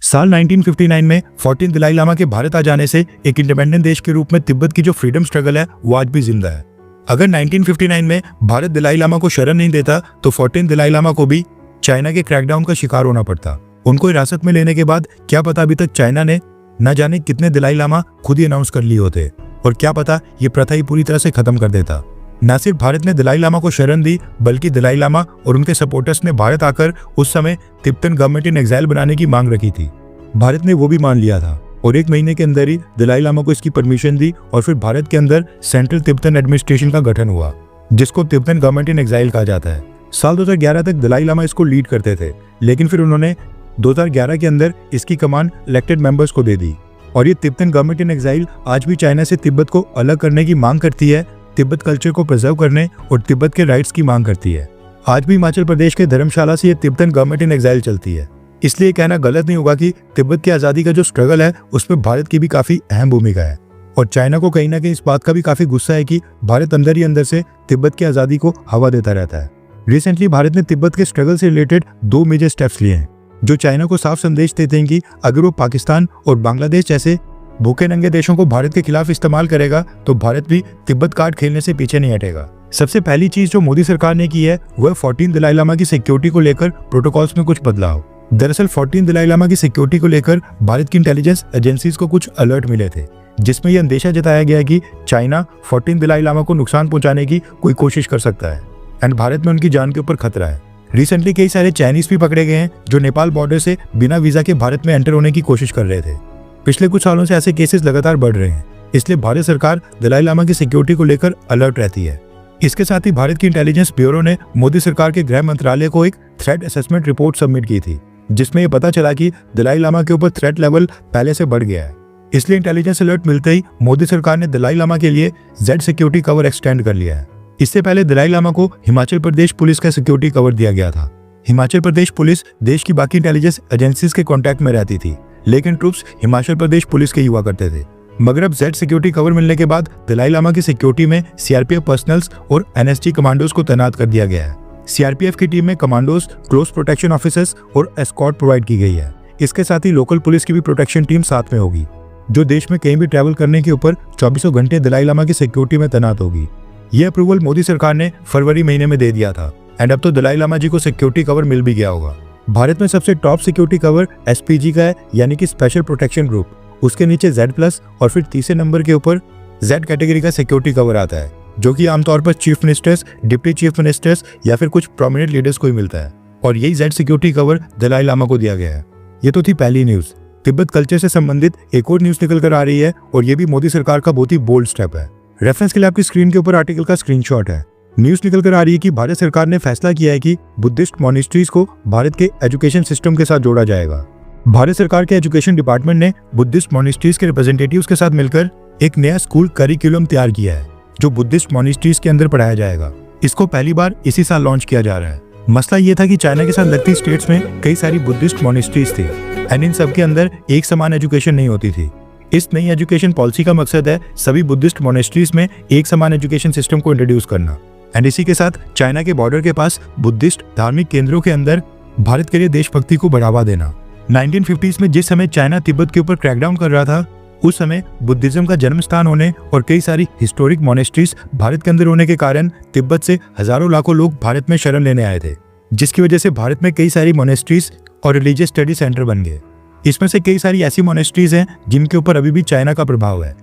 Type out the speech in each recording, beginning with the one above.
साल 1959 में 14 दलाई लामा के भारत आ जाने से एक इंडिपेंडेंट देश के रूप में तिब्बत की जो फ्रीडम स्ट्रगल है वो आज भी जिंदा है। अगर 1959 में भारत दलाई लामा को शरण नहीं देता तो 14 दलाई लामा को भी चाइना के क्रैकडाउन का शिकार होना पड़ता। उनको हिरासत में लेने के बाद क्या पता अभी तक चाइना ने न जाने कितने दलाई लामा खुद ही अनाउंस कर लिए होते, और क्या पता ये प्रथा ही पूरी तरह से खत्म कर देता। न सिर्फ भारत ने दलाई लामा को शरण दी, बल्कि दलाई लामा और उनके सपोर्टर्स ने भारत आकर उस समय तिब्बतन गवर्नमेंट इन एग्जाइल बनाने की मांग रखी थी। भारत ने वो भी मान लिया था और 1 महीने के अंदर ही दलाई लामा को इसकी परमिशन दी और फिर भारत के अंदर सेंट्रल तिब्बतन एडमिनिस्ट्रेशन का गठन हुआ, जिसको तिब्बतन गवर्नमेंट इन एग्जाइल कहा जाता है। साल 2011 तक दलाई लामा इसको लीड करते थे, लेकिन फिर उन्होंने 2011 के अंदर इसकी कमान इलेक्टेड मेंबर्स को दे दी। और ये तिब्बतन गवर्नमेंट इन एग्जाइल आज भी चाइना से तिब्बत को अलग करने की मांग करती है, तिब्बत कल्चर को प्रिजर्व करने और तिब्बत के राइट्स की मांग करती है। आज भी हिमाचल प्रदेश के धर्मशाला से ये तिब्बतन गवर्नमेंट इन एग्जाइल चलती है। इसलिए कहना गलत नहीं होगा कि तिब्बत की आज़ादी का जो स्ट्रगल है उसमें भारत की भी काफ़ी अहम भूमिका है, और चाइना को कहीं ना कहीं इस बात का भी काफ़ी गुस्सा है कि भारत अंदर ही अंदर से तिब्बत की आज़ादी को हवा देता रहता है। रिसेंटली भारत ने तिब्बत के स्ट्रगल से रिलेटेड 2 मेजर स्टेप्स लिए हैं, जो चाइना को साफ संदेश देते हैं कि अगर वो पाकिस्तान और बांग्लादेश जैसे भूखे नंगे देशों को भारत के खिलाफ इस्तेमाल करेगा तो भारत भी तिब्बत कार्ड खेलने से पीछे नहीं हटेगा। सबसे पहली चीज जो मोदी सरकार ने की है वह 14 दलाई लामा की सिक्योरिटी को लेकर प्रोटोकॉल्स में कुछ बदलाव। दरअसल 14 दलाई लामा की सिक्योरिटी को लेकर भारत की इंटेलिजेंस एजेंसीज को कुछ अलर्ट मिले थे, जिसमें यह अंदेशा जताया गया कि चाइना 14 दलाई लामा को नुकसान पहुंचाने की कोई कोशिश कर सकता है एंड भारत में उनकी जान के ऊपर खतरा है। रिसेंटली कई सारे चाइनीज भी पकड़े गए हैं जो नेपाल बॉर्डर से बिना वीजा के भारत में एंटर होने की कोशिश कर रहे थे। पिछले कुछ सालों से ऐसे केसेस लगातार बढ़ रहे हैं, इसलिए भारत सरकार दलाई लामा की सिक्योरिटी को लेकर अलर्ट रहती है। इसके साथ ही भारत की इंटेलिजेंस ब्यूरो ने मोदी सरकार के गृह मंत्रालय को एक थ्रेट असेसमेंट रिपोर्ट सबमिट की थी, जिसमें यह पता चला कि दलाई लामा के ऊपर थ्रेट लेवल पहले से बढ़ गया है। इसलिए इंटेलिजेंस अलर्ट मिलते ही मोदी सरकार ने दलाई लामा के लिए जेड सिक्योरिटी कवर एक्सटेंड कर लिया है। इससे पहले दलाई लामा को हिमाचल प्रदेश पुलिस का सिक्योरिटी कवर दिया गया था। हिमाचल प्रदेश पुलिस देश की बाकी इंटेलिजेंस एजेंसीज के कांटेक्ट में रहती थी, लेकिन ट्रूप्स हिमाचल प्रदेश पुलिस के ही हुआ करते थे। मगर अब जेड सिक्योरिटी कवर मिलने के बाद दलाई लामा की सिक्योरिटी में सीआरपीएफ पर्सनल्स और एनएसजी कमांडोज को तैनात कर दिया गया है। सीआरपीएफ की टीम में कमांडोज, क्लोज प्रोटेक्शन ऑफिसर्स और एस्कॉर्ट प्रोवाइड की गई है। इसके साथ ही लोकल पुलिस की भी प्रोटेक्शन टीम साथ में होगी, जो देश में कहीं भी ट्रैवल करने के ऊपर 24 घंटे दलाई लामा की सिक्योरिटी में तैनात होगी। यह अप्रूवल मोदी सरकार ने फरवरी महीने में दे दिया था एंड अब तो दलाई लामा जी को सिक्योरिटी कवर मिल भी गया होगा। भारत में सबसे टॉप सिक्योरिटी कवर एसपीजी का है, यानी कि स्पेशल प्रोटेक्शन ग्रुप। उसके नीचे Z+ और फिर तीसरे नंबर के ऊपर Z कैटेगरी का सिक्योरिटी कवर आता है, जो कि आमतौर पर chief ministers, deputy chief ministers या फिर कुछ प्रोमिनेंट लीडर्स को ही मिलता है, और यही Z security cover Dalai Lama को दिया गया है। ये तो थी पहली न्यूज। तिब्बत कल्चर से संबंधित एक और न्यूज निकल कर आ रही है, और ये भी मोदी सरकार का बहुत ही बोल्ड स्टेप है। रेफरेंस के लिए आपकी स्क्रीन के ऊपर आर्टिकल का स्क्रीनशॉट है। न्यूज निकल कर आ रही है कि भारत सरकार ने फैसला किया है कि बुद्धिस्ट मॉनेस्ट्रीज को भारत के एजुकेशन सिस्टम के साथ जोड़ा जाएगा। भारत सरकार के एजुकेशन डिपार्टमेंट ने बुद्धिस्ट मॉनेस्ट्रीज के रिप्रेजेंटेटिव्स के साथ मिलकर एक नया स्कूल करिकुलम तैयार किया है, जो बुद्धिस्ट मॉनेस्ट्रीज के अंदर पढ़ाया जाएगा। इसको पहली बार इसी साल लॉन्च किया जा रहा है। मसला ये था कि चाइना के साथ लगती स्टेट्स में कई सारी बुद्धिस्ट मॉनेस्ट्रीज थी एंड इन सब के अंदर एक समान एजुकेशन नहीं होती थी। इस नई एजुकेशन पॉलिसी का मकसद है सभी बुद्धिस्ट मॉनेस्ट्रीज में एक समान एजुकेशन सिस्टम को इंट्रोड्यूस करना एंड इसी के साथ चाइना के बॉर्डर के पास बुद्धिस्ट धार्मिक केंद्रों के अंदर भारत के लिए देशभक्ति को बढ़ावा देना। 1950s में जिस समय चाइना तिब्बत के ऊपर क्रैकडाउन कर रहा था, उस समय बुद्धिज्म का जन्म स्थान होने और कई सारी हिस्टोरिक मॉनेस्ट्रीज भारत के अंदर होने के कारण तिब्बत से हजारों लाखों लोग भारत में शरण लेने आए थे, जिसकी वजह से भारत में कई सारी मॉनेस्ट्रीज और रिलीजियस स्टडी सेंटर बन गए। इसमें से कई सारी ऐसी मॉनेस्ट्रीज हैं जिनके ऊपर अभी भी चाइना का प्रभाव है,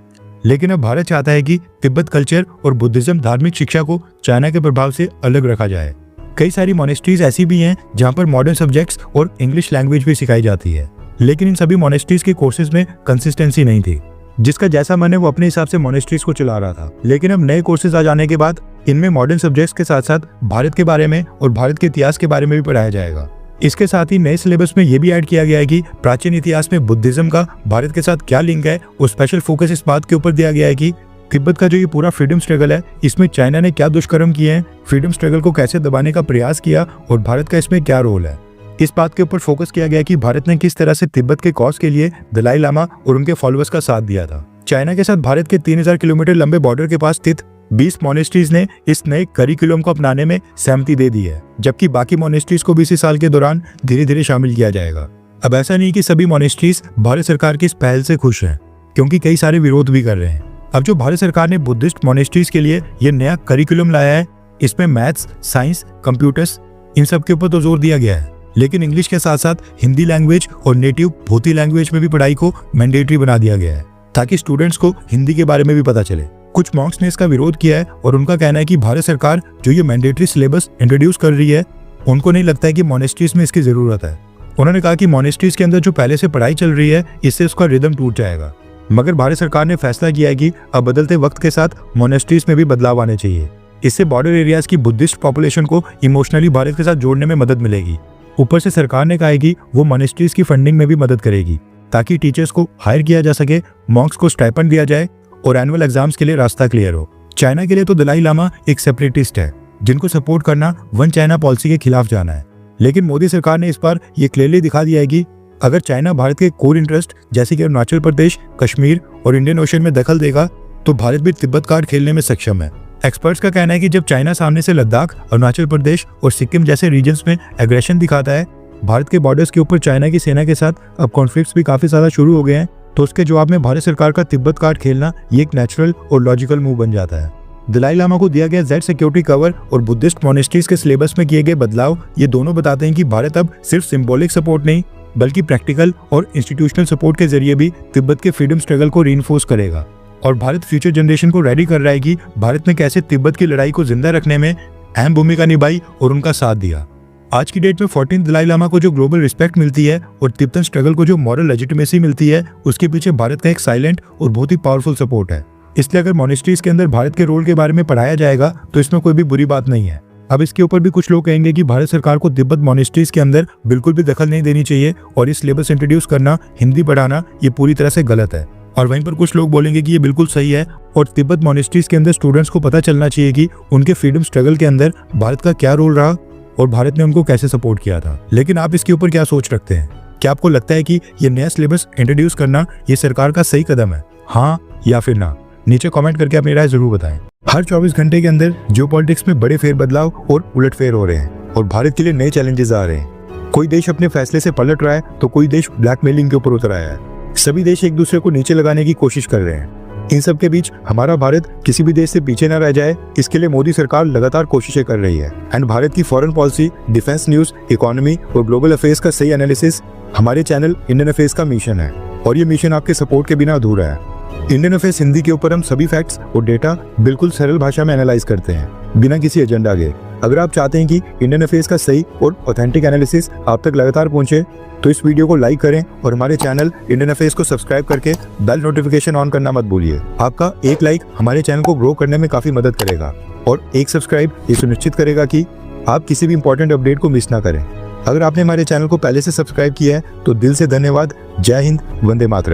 लेकिन अब भारत चाहता है कि तिब्बत कल्चर और बुद्धिज्म धार्मिक शिक्षा को चाइना के प्रभाव से अलग रखा जाए। कई सारी मॉनेस्ट्रीज ऐसी भी हैं जहां पर मॉडर्न सब्जेक्ट्स और इंग्लिश लैंग्वेज भी सिखाई जाती है, लेकिन इन सभी मॉनेस्ट्रीज के कोर्सेज में कंसिस्टेंसी नहीं थी। जिसका जैसा मन है वो अपने हिसाब से मॉनेस्ट्रीज को चला रहा था। लेकिन अब नए कोर्सेज आ जाने के बाद इनमें मॉडर्न सब्जेक्ट्स के साथ साथ भारत के बारे में और भारत के इतिहास के बारे में भी पढ़ाया जाएगा। इसके साथ ही नए सिलेबस में यह भी ऐड किया गया है कि प्राचीन इतिहास में बुद्धिज्म का भारत के साथ क्या लिंक है, और स्पेशल फोकस इस बात के ऊपर दिया गया है कि तिब्बत का जो ये पूरा फ्रीडम स्ट्रगल है, इसमें चाइना ने क्या दुष्कर्म किए हैं, फ्रीडम स्ट्रगल को कैसे दबाने का प्रयास किया और भारत का इसमें क्या रोल है। इस बात के ऊपर फोकस किया गया कि भारत ने किस तरह से तिब्बत के कॉज के लिए दलाई लामा और उनके फॉलोअर्स का साथ दिया था। चाइना के साथ भारत के 3000 किलोमीटर लंबे बॉर्डर के पास स्थित 20 मॉनेस्ट्रीज ने इस नए करिकुलम को अपनाने में सहमति दे दी है, जबकि बाकी मॉनेस्ट्रीज को भी इसी साल के दौरान धीरे धीरे शामिल किया जाएगा। अब ऐसा नहीं कि सभी मॉनेस्ट्रीज भारत सरकार की इस पहल से खुश हैं, क्योंकि कई सारे विरोध भी कर रहे हैं। अब जो भारत सरकार ने बुद्धिस्ट मॉनेस्ट्रीज के लिए ये नया करिकुलम लाया है, इसमें मैथ्स, साइंस, कंप्यूटर्स, इन सब के ऊपर तो जोर दिया गया है, लेकिन इंग्लिश के साथ साथ हिंदी लैंग्वेज और नेटिव भोती लैंग्वेज में भी पढ़ाई को मैंडेटरी बना दिया गया है, ताकि स्टूडेंट्स को हिंदी के बारे में भी पता चले। कुछ मॉन्क्स ने इसका विरोध किया है और उनका कहना है कि भारत सरकार जो ये मैंडेटरी सिलेबस इंट्रोड्यूस कर रही है, उनको नहीं लगता है कि मॉनेस्ट्रीज में इसकी जरूरत है। उन्होंने कहा कि मॉनेस्ट्रीज के अंदर जो पहले से पढ़ाई चल रही है, इससे उसका रिदम टूट जाएगा। मगर भारत सरकार ने फैसला किया है कि अब बदलते वक्त के साथ मॉनेस्ट्रीज में भी बदलाव आने चाहिए। इससे बॉर्डर एरियाज की बुद्धिस्ट पॉपुलेशन को इमोशनली भारत के साथ जोड़ने में मदद मिलेगी। ऊपर से सरकार ने कहा है कि वो मॉनेस्ट्रीज की फंडिंग में भी मदद करेगी, ताकि टीचर्स को हायर किया जा सके, मॉन्क्स को स्टाइपेंड दिया जाए और एनुअल एग्जाम्स के लिए रास्ता क्लियर हो। चाइना के लिए तो दलाई लामा एक सेपरेटिस्ट है, जिनको सपोर्ट करना वन चाइना पॉलिसी के खिलाफ जाना है। लेकिन मोदी सरकार ने इस बार ये क्लियरली दिखा दिया है कि अगर चाइना भारत के कोर इंटरेस्ट जैसे कि अरुणाचल प्रदेश, कश्मीर और इंडियन ओशन में दखल देगा, तो भारत भी तिब्बत कार्ड खेलने में सक्षम है। एक्सपर्ट्स का कहना है कि जब चाइना सामने से लद्दाख, अरुणाचल प्रदेश और सिक्किम जैसे रीजन्स में एग्रेशन दिखाता है, भारत के बॉर्डर्स के ऊपर चाइना की सेना के साथ अब कॉन्फ्लिक्ट्स भी काफी ज्यादा शुरू हो गए हैं, तो उसके जवाब में भारत सरकार का तिब्बत कार्ड खेलना ये एक नेचुरल और लॉजिकल मूव बन जाता है। दलाई लामा को दिया गया जेड सिक्योरिटी कवर और बुद्धिस्ट मॉनेस्ट्रीज के सिलेबस में किए गए बदलाव, ये दोनों बताते हैं कि भारत अब सिर्फ सिंबॉलिक सपोर्ट नहीं, बल्कि प्रैक्टिकल और इंस्टीट्यूशनल सपोर्ट के जरिए भी तिब्बत के फ्रीडम स्ट्रगल को रीइंफोर्स करेगा। और भारत फ्यूचर जनरेशन को रेडी कर रहा है कि भारत ने कैसे तिब्बत की लड़ाई को जिंदा रखने में अहम भूमिका निभाई और उनका साथ दिया। आज की डेट में 14 दलाई लामा को जो ग्लोबल रिस्पेक्ट मिलती है और तिब्बतन स्ट्रगल को जो मॉरल लेजिटिमेसी मिलती है, उसके पीछे भारत का एक साइलेंट और बहुत ही पावरफुल सपोर्ट है। इसलिए अगर मॉनेस्ट्रीज के अंदर भारत के रोल के बारे में पढ़ाया जाएगा तो इसमें कोई भी बुरी बात नहीं है। अब इसके ऊपर भी कुछ लोग कहेंगे कि भारत सरकार को तिब्बत मॉनेस्ट्रीज के अंदर बिल्कुल भी दखल नहीं देनी चाहिए और इस सिलेबस इंट्रोड्यूस करना, हिंदी पढ़ाना, ये पूरी तरह से गलत है। और वहीं पर कुछ लोग बोलेंगे कि ये बिल्कुल सही है और तिब्बत मॉनेस्ट्रीज के अंदर स्टूडेंट्स को पता चलना चाहिए कि उनके फ्रीडम स्ट्रगल के अंदर भारत का क्या रोल रहा और भारत ने उनको कैसे सपोर्ट किया था। लेकिन आप इसके ऊपर क्या सोच रखते हैं? क्या आपको लगता है कि ये नया सिलेबस इंट्रोड्यूस करना ये सरकार का सही कदम है, हाँ या फिर ना? नीचे कमेंट करके अपनी राय जरूर बताएं। हर 24 घंटे के अंदर जियोपॉलिटिक्स में बड़े फेरबदलाव और उलटफेर हो रहे हैं और भारत के लिए नए चैलेंजेस आ रहे हैं। कोई देश अपने फैसले से पलट रहा है तो कोई देश ब्लैकमेलिंग के ऊपर उतर आया है। सभी देश एक दूसरे को नीचे लगाने की कोशिश कर रहे हैं। इन सब के बीच हमारा भारत किसी भी देश से पीछे न रह जाए, इसके लिए मोदी सरकार लगातार कोशिशें कर रही है। एंड भारत की foreign policy, defence news, economy और ग्लोबल अफेयर्स का सही एनालिसिस हमारे चैनल इंडियन अफेयर्स का मिशन है और ये मिशन आपके सपोर्ट के बिना अधूरा है। इंडियन अफेयर्स हिंदी के ऊपर हम सभी फैक्ट्स और डेटा बिल्कुल सरल भाषा में एनालाइज करते हैं, बिना किसी एजेंडा के। अगर आप चाहते हैं कि इंडियन अफेयर्स का सही और ऑथेंटिक एनालिसिस आप तक लगातार पहुंचे, तो इस वीडियो को लाइक करें और हमारे चैनल इंडियन अफेयर्स को सब्सक्राइब करके बेल नोटिफिकेशन ऑन करना मत भूलिए। आपका एक लाइक हमारे चैनल को ग्रो करने में काफी मदद करेगा और एक सब्सक्राइब ये सुनिश्चित करेगा कि आप किसी भी इंपॉर्टेंट अपडेट को मिस ना करें। अगर आपने हमारे चैनल को पहले से सब्सक्राइब किया है तो दिल से धन्यवाद। जय हिंद, वंदे मातरम।